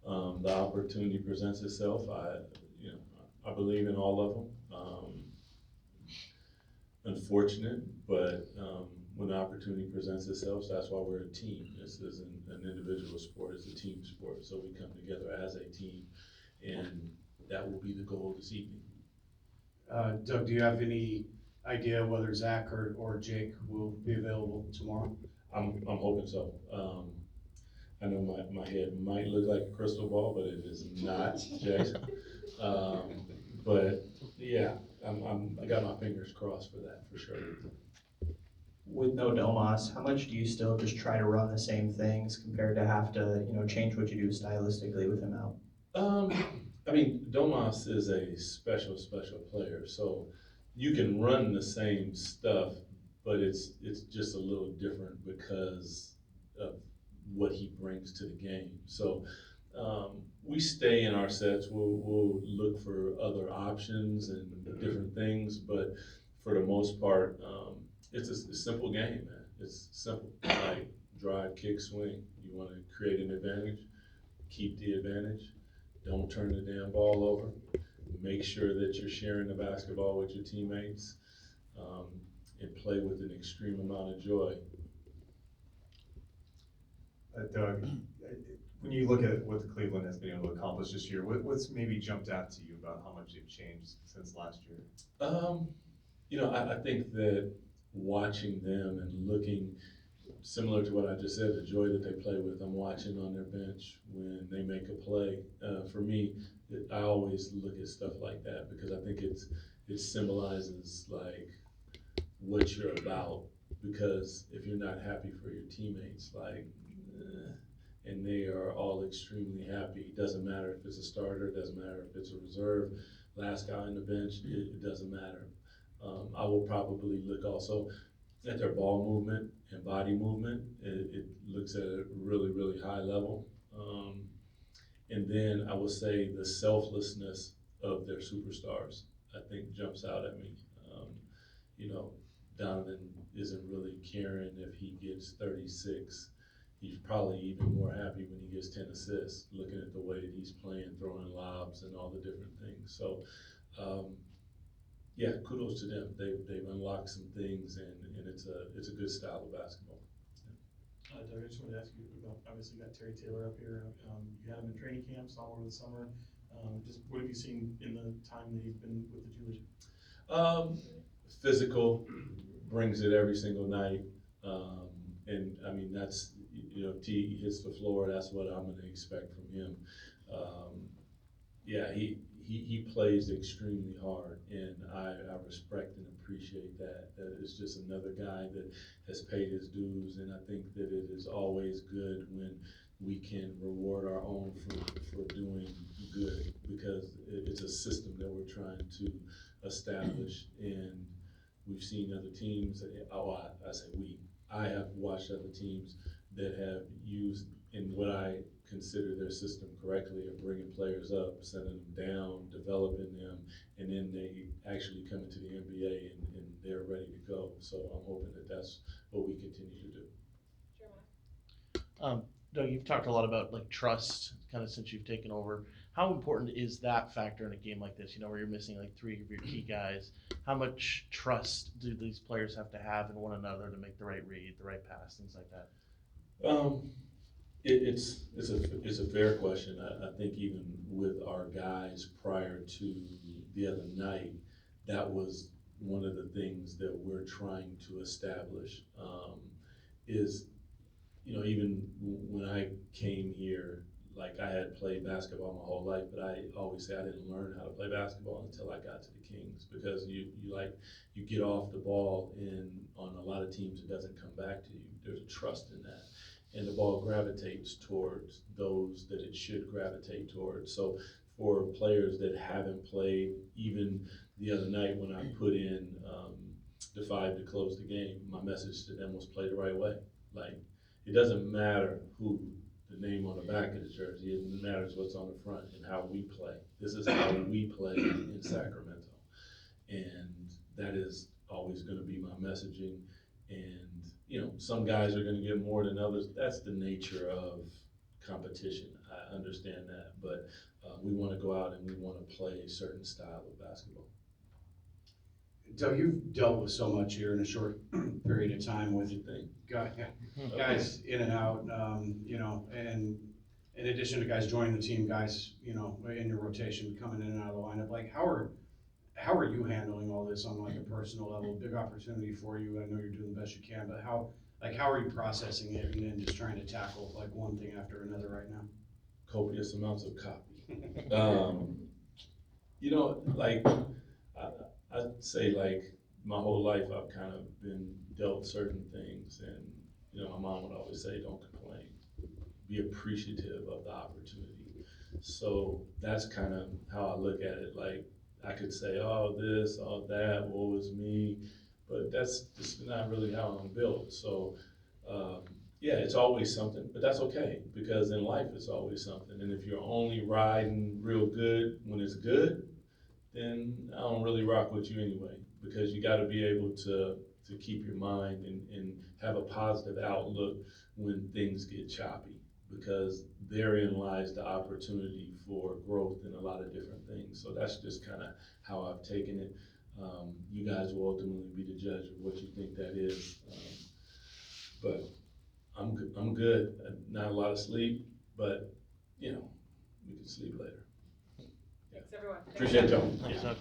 The opportunity presents itself. I believe in all of them. Unfortunate, but when the opportunity presents itself, that's why we're a team. This isn't an individual sport; it's a team sport. So we come together as a team, and that will be the goal this evening. Doug, do you have any idea whether Zach or Jake will be available tomorrow? I'm hoping so. I know my head might look like a crystal ball, but it is not, Jason. Um, but yeah, I got my fingers crossed for that for sure. With no Domas, how much do you still just try to run the same things compared to have to, change what you do stylistically with him out? Um, I mean, Domas is a special player, so you can run the same stuff, but it's just a little different because of what he brings to the game. So we stay in our sets. We'll look for other options and different things, but for the most part, it's a simple game, man. It's simple, like drive, kick, swing. You want to create an advantage, keep the advantage. Don't turn the damn ball over. Make sure that you're sharing the basketball with your teammates, um, and play with an extreme amount of joy. Doug, when you look at what the Cleveland has been able to accomplish this year, what's maybe jumped out to you about how much they've changed since last year? Um, I think that watching them and looking similar to what I just said, the joy that they play with, I'm watching on their bench when they make a play. For me, I always look at stuff like that because I think it symbolizes like what you're about. Because if you're not happy for your teammates, and they are all extremely happy, it doesn't matter if it's a starter, it doesn't matter if it's a reserve, last guy on the bench, it doesn't matter. I will probably look also at their ball movement and body movement. It looks at a really high level. And then I will say the selflessness of their superstars, I think jumps out at me. Um, you know, Donovan isn't really caring if he gets 36. He's probably even more happy when he gets 10 assists, looking at the way that he's playing, throwing lobs and all the different things. So, um, yeah, kudos to them. They've unlocked some things, and it's a good style of basketball. Doug, I just wanted to ask you about, obviously you got Terry Taylor up here. You had him in training camp, saw him over the summer. Just what have you seen in the time that he's been with the Juilers? Um, Physical, brings it every single night. And I mean, that's, T hits the floor, that's what I'm going to expect from him. Um, yeah, he plays extremely hard, and I respect and appreciate that. That is just another guy that has paid his dues, and I think that it is always good when we can reward our own for doing good because it's a system that we're trying to establish, and we've seen other teams. I say we. I have watched other teams that have used in what I consider their system correctly of bringing players up, sending them down, developing them, and then they actually come into the NBA and they're ready to go. So I'm hoping that that's what we continue to do. Doug, you've talked a lot about like trust, kind of since you've taken over. How important is that factor in a game like this? Where you're missing like three of your key guys. How much trust do these players have to have in one another to make the right read, the right pass, things like that? Um, it's a fair question. I think even with our guys prior to the other night, that was one of the things that we're trying to establish. Is even when I came here, like I had played basketball my whole life, but I always say I didn't learn how to play basketball until I got to the Kings because you get off the ball and on a lot of teams it doesn't come back to you. There's a trust in that. And the ball gravitates towards those that it should gravitate towards. So for players that haven't played, even the other night when I put in the 5 to close the game, my message to them was play the right way. Like, it doesn't matter who the name on the back of the jersey, it matters what's on the front and how we play. This is how we play in Sacramento. And that is always going to be my messaging. And, some guys are going to get more than others. That's the nature of competition. I understand that. we want to go out and we want to play a certain style of basketball. Doug, you've dealt with so much here in a short period of time with Thing. guys in and out, you know, and in addition to guys joining the team, guys, you know, in your rotation, coming in and out of the lineup, like how are you handling all this on like a personal level? Big opportunity for you. I know you're doing the best you can, but how are you processing it and then just trying to tackle like one thing after another right now? Copious amounts of copy. You know, like, I'd say like my whole life I've kind of been dealt certain things, and, you know, my mom would always say, don't complain, be appreciative of the opportunity. So that's kind of how I look at it. Like, I could say, oh, this, oh, that, woe is me, but that's just not really how I'm built. So, yeah, it's always something, but that's okay, because in life it's always something. And if you're only riding real good when it's good, then I don't really rock with you anyway, because you got to be able to keep your mind and have a positive outlook when things get choppy, because therein lies the opportunity for growth in a lot of different things. So that's just kind of how I've taken it. You guys will ultimately be the judge of what you think that is. But I'm good. Not a lot of sleep, but, you know, we can sleep later. Thanks, everyone. Appreciate y'all. Thanks, Doug.